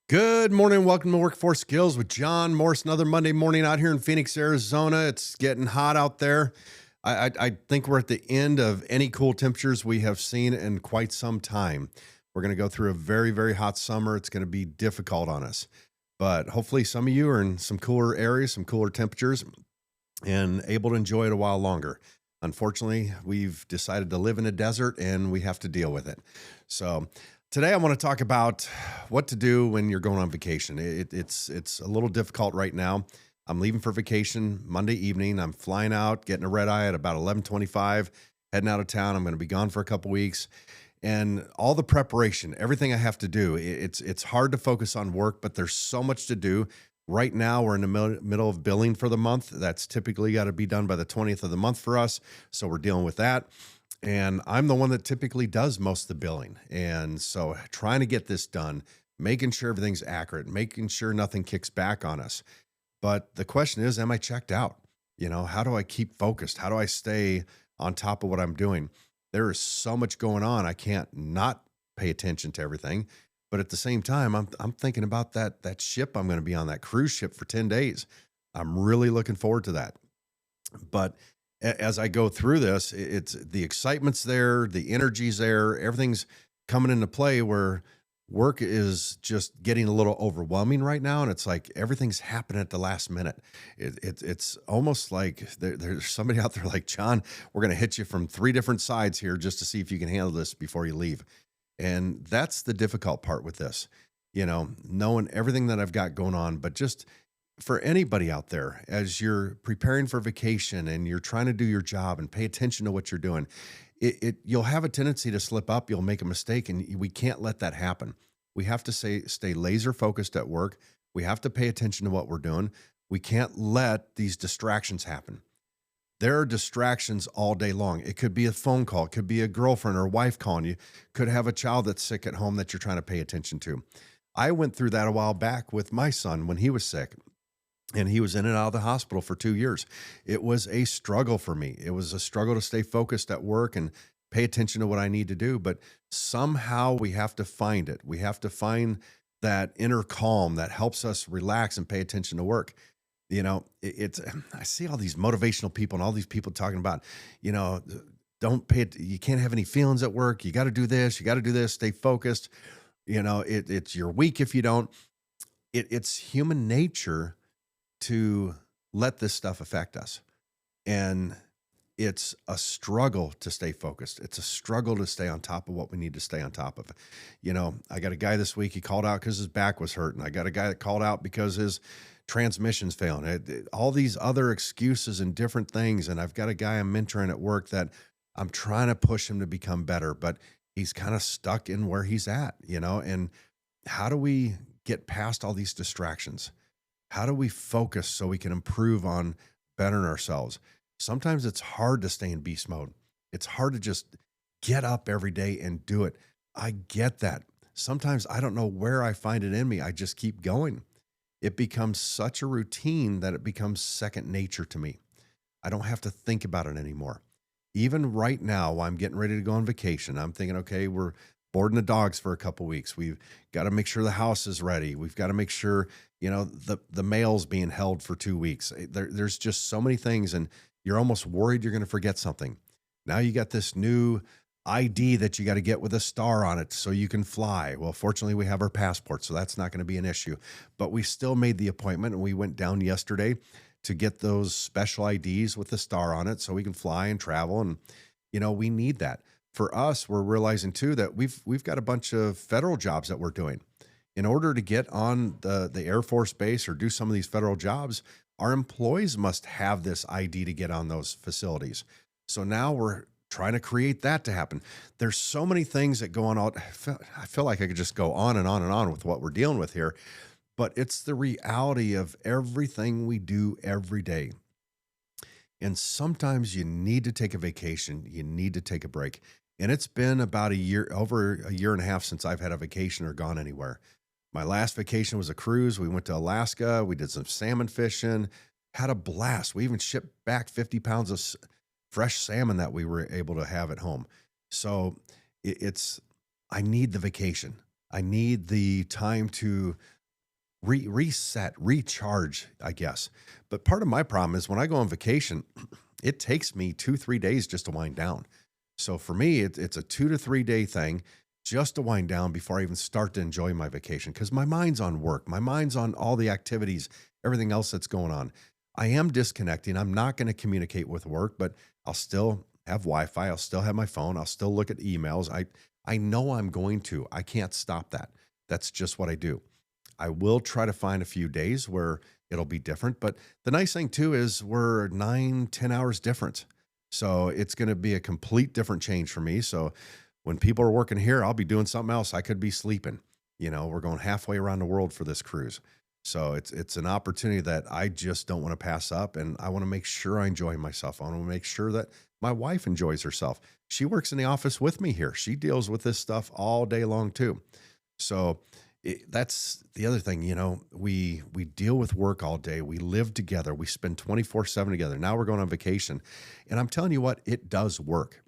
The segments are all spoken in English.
Good morning. Welcome to Workforce Skills with John Morse. Another Monday morning out here in Phoenix, Arizona. It's getting hot out there. I think we're at the end of any cool temperatures we have seen in quite some time. We're going to go through a very, very hot summer. It's going to be difficult on us. But hopefully, some of you are in some cooler areas, some cooler temperatures, and able to enjoy it a while longer. Unfortunately, we've decided to live in a desert and we have to deal with it. So, today I want to talk about what to do when you're going on vacation. It's a little difficult right now. I'm leaving for vacation Monday evening. I'm flying out, getting a red eye at about 11:25, heading out of town. I'm going to be gone for a couple weeks, and all the preparation, everything I have to do. It's hard to focus on work, but there's so much to do. Right now, we're in the middle of billing for the month. That's typically got to be done by the 20th of the month for us. So we're dealing with that. And I'm the one that typically does most of the billing. And so trying to get this done, making sure everything's accurate, making sure nothing kicks back on us. But the question is, am I checked out? How do I keep focused? How do I stay on top of what I'm doing? There is so much going on. I can't not pay attention to everything. But at the same time, I'm thinking about that ship I'm going to be on, that cruise ship for 10 days. I'm really looking forward to that. But as I go through this, it's the excitement's there, the energy's there, everything's coming into play where work is just getting a little overwhelming right now, and it's like everything's happening at the last minute. It's almost like there's somebody out there like, John, we're going to hit you from three different sides here just to see if you can handle this before you leave. And that's the difficult part with this, knowing everything that I've got going on, but just for anybody out there, as you're preparing for vacation and you're trying to do your job and pay attention to what you're doing, you'll have a tendency to slip up. You'll make a mistake, and we can't let that happen. We have to stay laser focused at work. We have to pay attention to what we're doing. We can't let these distractions happen. There are distractions all day long. It could be a phone call, it could be a girlfriend or wife calling you, could have a child that's sick at home that you're trying to pay attention to. I went through that a while back with my son when he was sick, and he was in and out of the hospital for 2 years. It was a struggle for me. It was a struggle to stay focused at work and pay attention to what I need to do. But somehow we have to find it. We have to find that inner calm that helps us relax and pay attention to work. I see all these motivational people and all these people talking about, you know, don't pay it. You can't have any feelings at work. You got to do this. You got to do this. Stay focused. It's your week if you don't. It's human nature to let this stuff affect us. And it's a struggle to stay focused. It's a struggle to stay on top of what we need to stay on top of. I got a guy this week, he called out because his back was hurting. I got a guy that called out because his transmission's failing. All these other excuses and different things. And I've got a guy I'm mentoring at work that I'm trying to push him to become better, but he's kind of stuck in where he's at, and how do we get past all these distractions? How do we focus so we can improve on bettering ourselves? Sometimes it's hard to stay in beast mode. It's hard to just get up every day and do it. I get that. Sometimes I don't know where I find it in me. I just keep going. It becomes such a routine that it becomes second nature to me. I don't have to think about it anymore. Even right now, while I'm getting ready to go on vacation, I'm thinking, okay, we're boarding the dogs for a couple weeks. We've got to make sure the house is ready. We've got to make sure, the mail's being held for 2 weeks. There's just so many things, and you're almost worried you're going to forget something. Now you got this new ID that you got to get with a star on it so you can fly. Well, fortunately, we have our passport, so that's not going to be an issue. But we still made the appointment, and we went down yesterday to get those special IDs with the star on it so we can fly and travel. And, we need that. For us, we're realizing too that we've got a bunch of federal jobs that we're doing. In order to get on the Air Force base or do some of these federal jobs, our employees must have this ID to get on those facilities. So now we're trying to create that to happen. There's so many things that go on. I feel like I could just go on and on and on with what we're dealing with here, but it's the reality of everything we do every day. And sometimes you need to take a vacation. You need to take a break. And it's been about over a year and a half since I've had a vacation or gone anywhere. My last vacation was a cruise. We went to Alaska. We did some salmon fishing, had a blast. We even shipped back 50 pounds of fresh salmon that we were able to have at home. So I need the vacation. I need the time to reset, recharge, I guess. But part of my problem is when I go on vacation, it takes me 2, 3 days just to wind down. So for me, it's a 2 to 3 day thing just to wind down before I even start to enjoy my vacation because my mind's on work, my mind's on all the activities, everything else that's going on. I am disconnecting. I'm not going to communicate with work, but I'll still have Wi-Fi. I'll still have my phone. I'll still look at emails. I know I'm going to. I can't stop that. That's just what I do. I will try to find a few days where it'll be different. But the nice thing too is we're 9, 10 hours different. So it's going to be a complete different change for me. So when people are working here, I'll be doing something else. I could be sleeping. We're going halfway around the world for this cruise. So it's an opportunity that I just don't want to pass up. And I want to make sure I enjoy myself. I want to make sure that my wife enjoys herself. She works in the office with me here. She deals with this stuff all day long too. So that's the other thing, we deal with work all day. We live together. We spend 24/7 together. Now we're going on vacation. And I'm telling you what, it does work.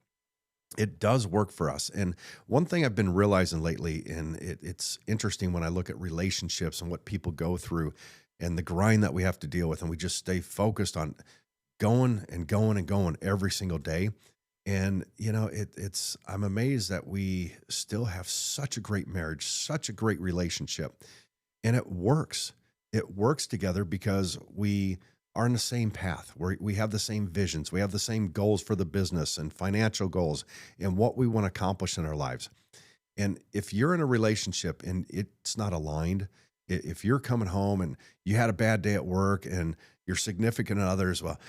It does work for us. And one thing I've been realizing lately, and it's interesting when I look at relationships and what people go through and the grind that we have to deal with, and we just stay focused on going and going and going every single day. And I'm amazed that we still have such a great marriage, such a great relationship, and it works. It works together because we are in the same path. We have the same visions. We have the same goals for the business and financial goals and what we want to accomplish in our lives. And if you're in a relationship and it's not aligned, if you're coming home and you had a bad day at work and your significant others, well,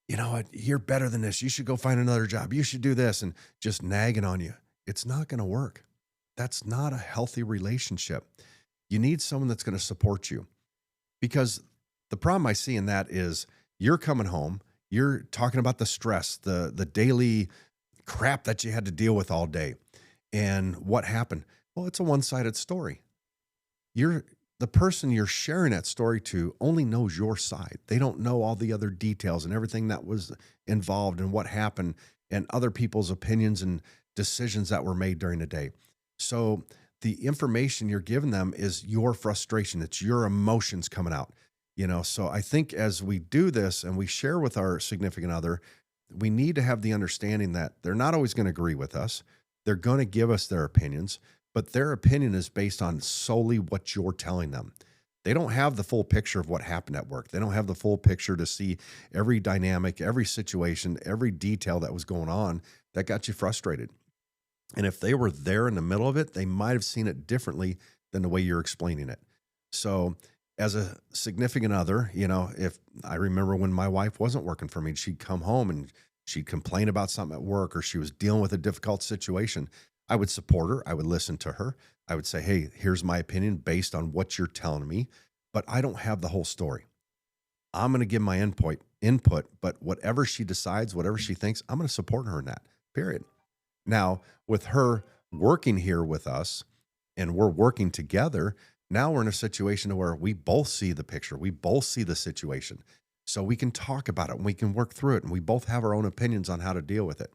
you know what, you're better than this. You should go find another job. You should do this, and just nagging on you. It's not going to work. That's not a healthy relationship. You need someone that's going to support you, because the problem I see in that is you're coming home, you're talking about the stress, the daily crap that you had to deal with all day. And what happened? Well, it's a one-sided story. The person you're sharing that story to only knows your side. They don't know all the other details and everything that was involved and what happened and other people's opinions and decisions that were made during the day. So the information you're giving them is your frustration. It's your emotions coming out. So I think as we do this and we share with our significant other, we need to have the understanding that they're not always going to agree with us. They're going to give us their opinions, but their opinion is based on solely what you're telling them. They don't have the full picture of what happened at work. They don't have the full picture to see every dynamic, every situation, every detail that was going on that got you frustrated. And if they were there in the middle of it, they might have seen it differently than the way you're explaining it. So as a significant other, if I remember when my wife wasn't working for me, she'd come home and she'd complain about something at work, or she was dealing with a difficult situation, I would support her. I would listen to her. I would say, hey, here's my opinion based on what you're telling me, but I don't have the whole story. I'm going to give my input, but whatever she decides, whatever she thinks, I'm going to support her in that, period. Now, with her working here with us and we're working together, now we're in a situation where we both see the picture. We both see the situation. So we can talk about it and we can work through it. And we both have our own opinions on how to deal with it.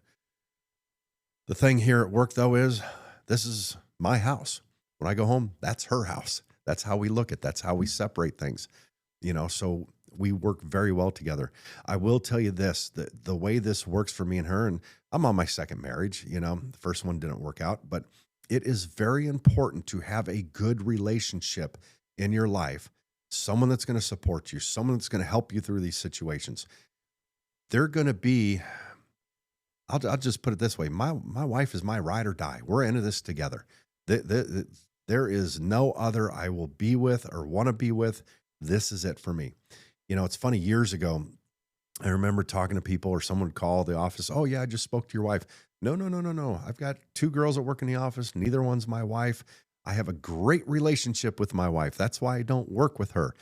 The thing here at work, though, is this is my house. When I go home, that's her house. That's how we look at it. That's how we separate things. So we work very well together. I will tell you this, the way this works for me and her, and I'm on my second marriage, the first one didn't work out, but it is very important to have a good relationship in your life, someone that's going to support you, someone that's going to help you through these situations. They're going to be, I'll just put it this way. My wife is my ride or die. We're into this together. There is no other I will be with or want to be with. This is it for me. It's funny, years ago, I remember talking to people, or someone would call the office. Oh yeah, I just spoke to your wife. No. I've got 2 girls that work in the office. Neither one's my wife. I have a great relationship with my wife. That's why I don't work with her.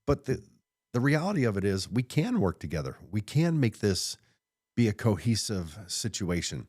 But the reality of it is we can work together. We can make this be a cohesive situation.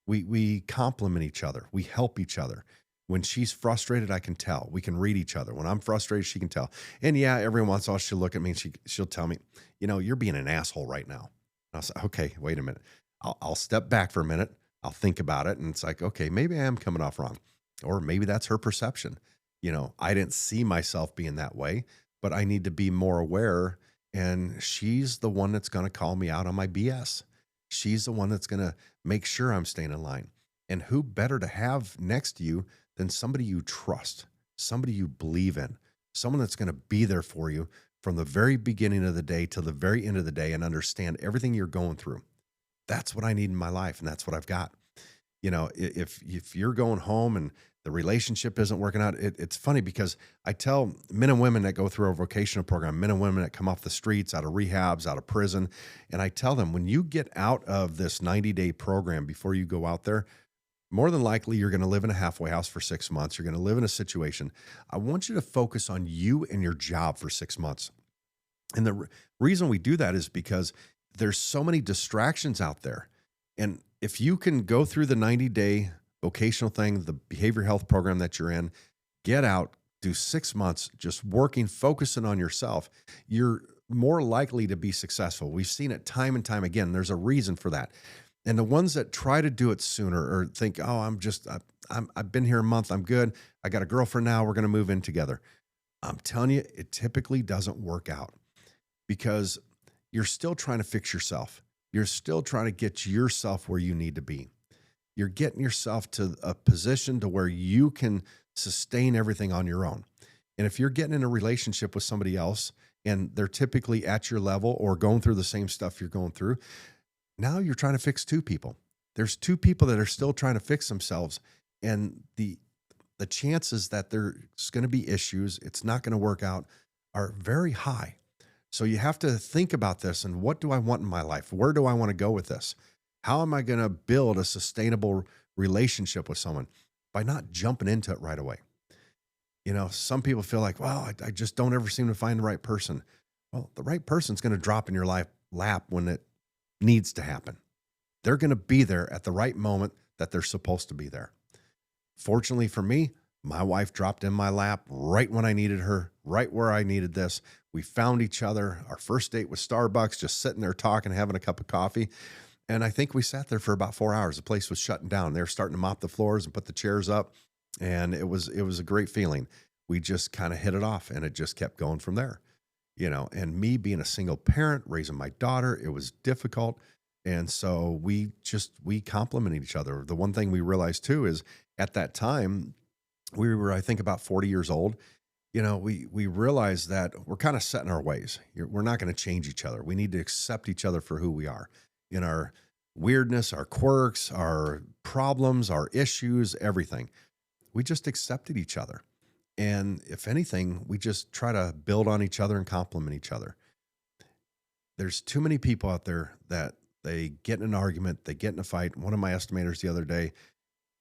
We complement each other. We help each other. When she's frustrated, I can tell. We can read each other. When I'm frustrated, she can tell. And yeah, every once in a while she'll look at me and she'll tell me, you're being an asshole right now. And I'll say, okay, wait a minute. I'll step back for a minute. I'll think about it. And it's like, okay, maybe I am coming off wrong. Or maybe that's her perception. I didn't see myself being that way, but I need to be more aware. And she's the one that's going to call me out on my BS. She's the one that's going to make sure I'm staying in line. And who better to have next to you than somebody you trust, somebody you believe in, someone that's going to be there for you from the very beginning of the day till the very end of the day and understand everything you're going through. That's what I need in my life, and that's what I've got. If you're going home and the relationship isn't working out, it's funny because I tell men and women that go through our vocational program, men and women that come off the streets, out of rehabs, out of prison, and I tell them, when you get out of this 90-day program, before you go out there, more than likely you're going to live in a halfway house for 6 months. You're going to live in a situation. I want you to focus on you and your job for 6 months. And the reason we do that is because there's so many distractions out there. And if you can go through the 90-day vocational thing, the behavioral health program that you're in, get out, do 6 months just working, focusing on yourself, you're more likely to be successful. We've seen it time and time again. There's a reason for that. And the ones that try to do it sooner or think, oh, I've been here a month, I'm good, I got a girlfriend now, we're going to move in together. I'm telling you, it typically doesn't work out because you're still trying to fix yourself. You're still trying to get yourself where you need to be. You're getting yourself to a position to where you can sustain everything on your own. And if you're getting in a relationship with somebody else and they're typically at your level or going through the same stuff you're going through, now you're trying to fix two people. There's two people that are still trying to fix themselves. And the chances that there's going to be issues, it's not going to work out, are very high. So you have to think about this and what do I want in my life? Where do I want to go with this? How am I going to build a sustainable relationship with someone? By not jumping into it right away. Some people feel like, well, I just don't ever seem to find the right person. Well, the right person's going to drop in your lap when it needs to happen. They're going to be there at the right moment that they're supposed to be there. Fortunately for me, my wife dropped in my lap right when I needed her, right where I needed this. We found each other. Our first date was Starbucks, just sitting there talking, having a cup of coffee. And I think we sat there for about 4 hours. The place was shutting down. They were starting to mop the floors and put the chairs up. And it was a great feeling. We just kind of hit it off and it just kept going from there. And me being a single parent, raising my daughter, it was difficult. And so we complemented each other. The one thing we realized too is at that time, we were, I think, about 40 years old. We realized that we're kind of set in our ways. We're not going to change each other. We need to accept each other for who we are in our weirdness, our quirks, our problems, our issues, everything. We just accepted each other. And if anything, we just try to build on each other and complement each other. There's too many people out there that they get in an argument, they get in a fight. One of my estimators the other day,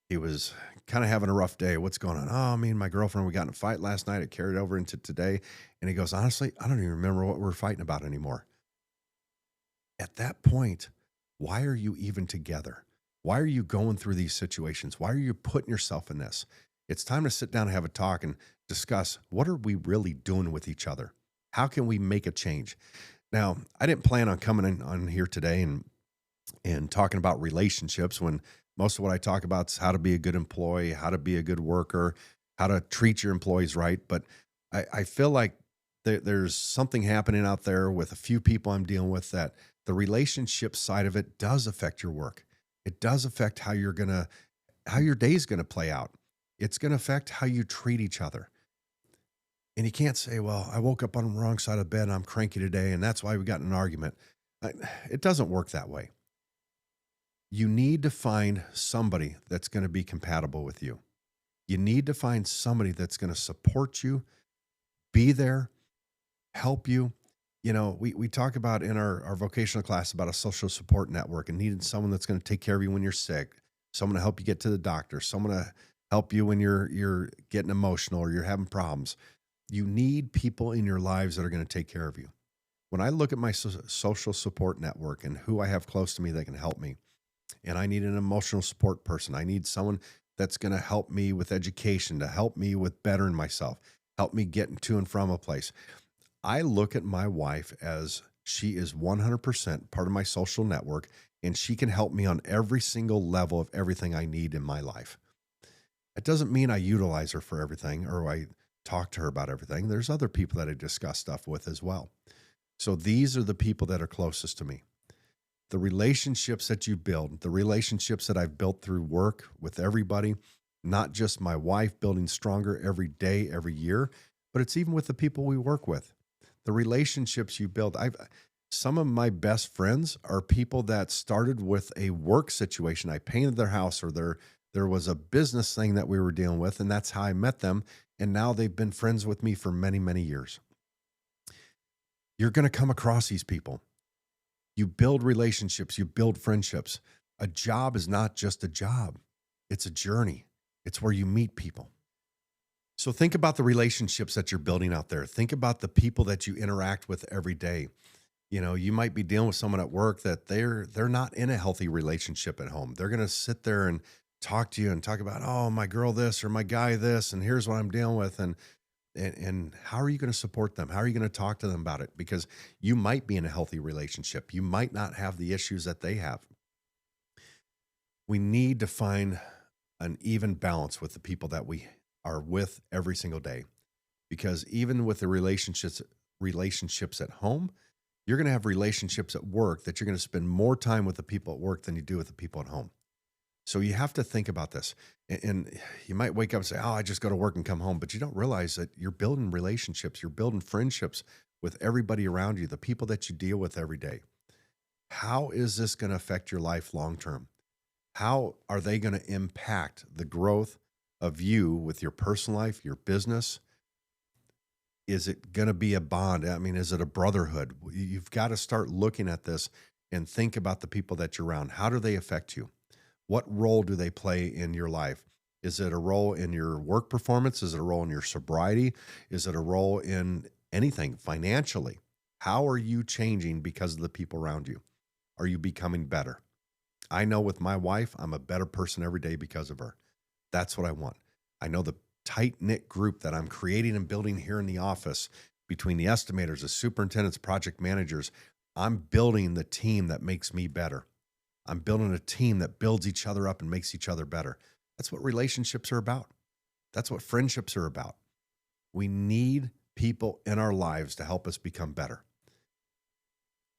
he was kind of having a rough day. What's going on? Oh, me and my girlfriend, we got in a fight last night. It carried over into today. And he goes, honestly, I don't even remember what we're fighting about anymore. At that point, why are you even together? Why are you going through these situations? Why are you putting yourself in this? It's time to sit down and have a talk and discuss, what are we really doing with each other? How can we make a change? Now, I didn't plan on coming in on here today and talking about relationships when most of what I talk about is how to be a good employee, how to be a good worker, how to treat your employees right. But I feel like there's something happening out there with a few people I'm dealing with that the relationship side of it does affect your work. It does affect how your day's going to play out. It's going to affect how you treat each other. And you can't say, well, I woke up on the wrong side of bed and I'm cranky today, and that's why we got in an argument. It doesn't work that way. You need to find somebody that's going to be compatible with you. You need to find somebody that's going to support you, be there, help you. We talk about in our vocational class about a social support network and needing someone that's going to take care of you when you're sick, someone to help you get to the doctor, someone to help you when you're getting emotional or you're having problems. You need people in your lives that are going to take care of you. When I look at my social support network and who I have close to me that can help me, and I need an emotional support person, I need someone that's going to help me with education, to help me with bettering myself, help me getting to and from a place. I look at my wife as she is 100% part of my social network, and she can help me on every single level of everything I need in my life. It doesn't mean I utilize her for everything or I talk to her about everything. There's other people that I discuss stuff with as well. So these are the people that are closest to me. The relationships that you build, the relationships that I've built through work with everybody, not just my wife building stronger every day, every year, but it's even with the people we work with. The relationships you build. I've Some of my best friends are people that started with a work situation. I painted their house or there was a business thing that we were dealing with, and that's how I met them. And now they've been friends with me for many, many years. You're going to come across these people. You build relationships, you build friendships. A job is not just a job, it's a journey, it's where you meet people. So think about the relationships that you're building out there. Think about the people that you interact with every day. You might be dealing with someone at work that they're not in a healthy relationship at home. They're going to sit there and talk to you and talk about, oh, my girl this or my guy this, and here's what I'm dealing with. And how are you going to support them? How are you going to talk to them about it? Because you might be in a healthy relationship. You might not have the issues that they have. We need to find an even balance with the people that we are with every single day. Because even with the relationships at home, you're going to have relationships at work that you're going to spend more time with the people at work than you do with the people at home. So you have to think about this. And you might wake up and say, oh, I just go to work and come home. But you don't realize that you're building relationships. You're building friendships with everybody around you, the people that you deal with every day. How is this going to affect your life long term? How are they going to impact the growth of you with your personal life, your business? Is it going to be a bond? I mean, is it a brotherhood? You've got to start looking at this and think about the people that you're around. How do they affect you? What role do they play in your life? Is it a role in your work performance? Is it a role in your sobriety? Is it a role in anything financially? How are you changing because of the people around you? Are you becoming better? I know with my wife, I'm a better person every day because of her. That's what I want. I know the tight-knit group that I'm creating and building here in the office between the estimators, the superintendents, project managers. I'm building the team that makes me better. I'm building a team that builds each other up and makes each other better. That's what relationships are about. That's what friendships are about. We need people in our lives to help us become better.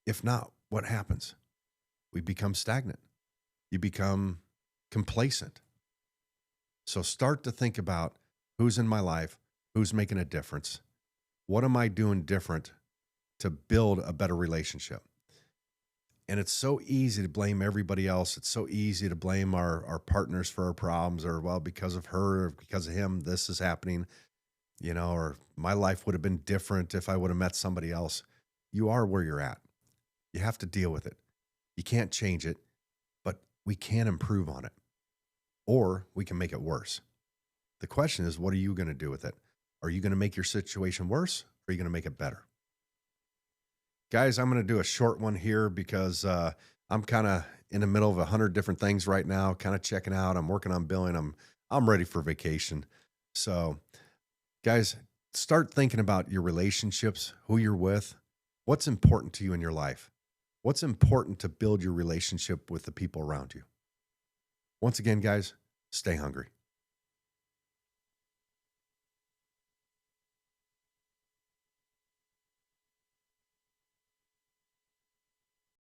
If not, what happens? We become stagnant. You become complacent. So start to think about who's in my life, who's making a difference. What am I doing different to build a better relationship? And it's so easy to blame everybody else. It's so easy to blame our partners for our problems or, well, because of her or because of him, this is happening, or my life would have been different if I would have met somebody else. You are where you're at. You have to deal with it. You can't change it, but we can improve on it or we can make it worse. The question is, what are you going to do with it? Are you going to make your situation worse or are you going to make it better? Guys, I'm going to do a short one here because I'm kind of in the middle of 100 different things right now, kind of checking out. I'm working on billing. I'm ready for vacation. So, guys, start thinking about your relationships, who you're with, what's important to you in your life, what's important to build your relationship with the people around you. Once again, guys, stay hungry.